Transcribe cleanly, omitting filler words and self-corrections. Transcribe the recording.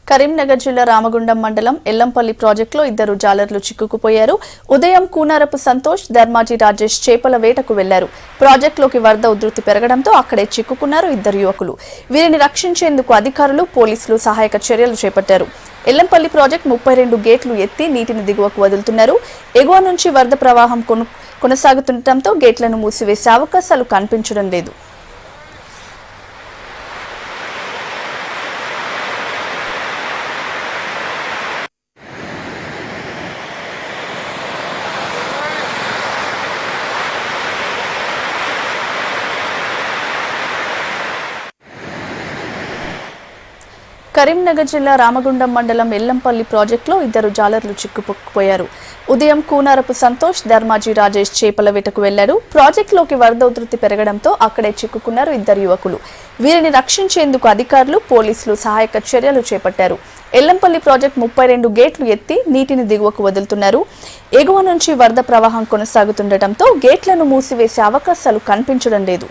కరీంనగర్ జిల్లా రామగుండం మండలం ఎల్లంపల్లి ప్రాజెక్టులో ఇద్దరు జాలర్లు చిక్కుకుపోయారు. ఉదయం కూనారపు సంతోష్, ధర్మాజీ రాజేష్ చేపల వేటకు వెళ్లారు. ప్రాజెక్టులోకి వరద ఉధృతి పెరగడంతో అక్కడే చిక్కుకున్నారు ఇద్దరు యువకులు. వీరిని రక్షించేందుకు అధికారులు, పోలీసులు సహాయక చర్యలు చేపట్టారు. ఎల్లంపల్లి ప్రాజెక్టు 32 గేట్లు ఎత్తి నీటిని దిగువకు వదులుతున్నారు. ఎగువ నుంచి వరద ప్రవాహం కొనసాగుతుండటంతో గేట్లను మూసివేసే అవకాశాలు కనిపించడం లేదు. కరీంనగర్ జిల్లా రామగుండం మండలం ఎల్లంపల్లి ప్రాజెక్టులో ఇద్దరు జాలర్లు చిక్కుకుపోయారు. ఉదయం కూనారపు సంతోష్, ధర్మాజీ రాజేష్ చేపల వేటకు వెళ్లారు. ప్రాజెక్టులోకి వరద ఉధృతి పెరగడంతో అక్కడే చిక్కుకున్నారు ఇద్దరు యువకులు. వీరిని రక్షించేందుకు అధికారులు, పోలీసులు సహాయక చర్యలు చేపట్టారు. ఎల్లంపల్లి ప్రాజెక్టు 32 గేట్లు ఎత్తి నీటిని దిగువకు వదులుతున్నారు. ఎగువ నుంచి వరద ప్రవాహం కొనసాగుతుండటంతో గేట్లను మూసివేసే అవకాశాలు కనిపించడం లేదు.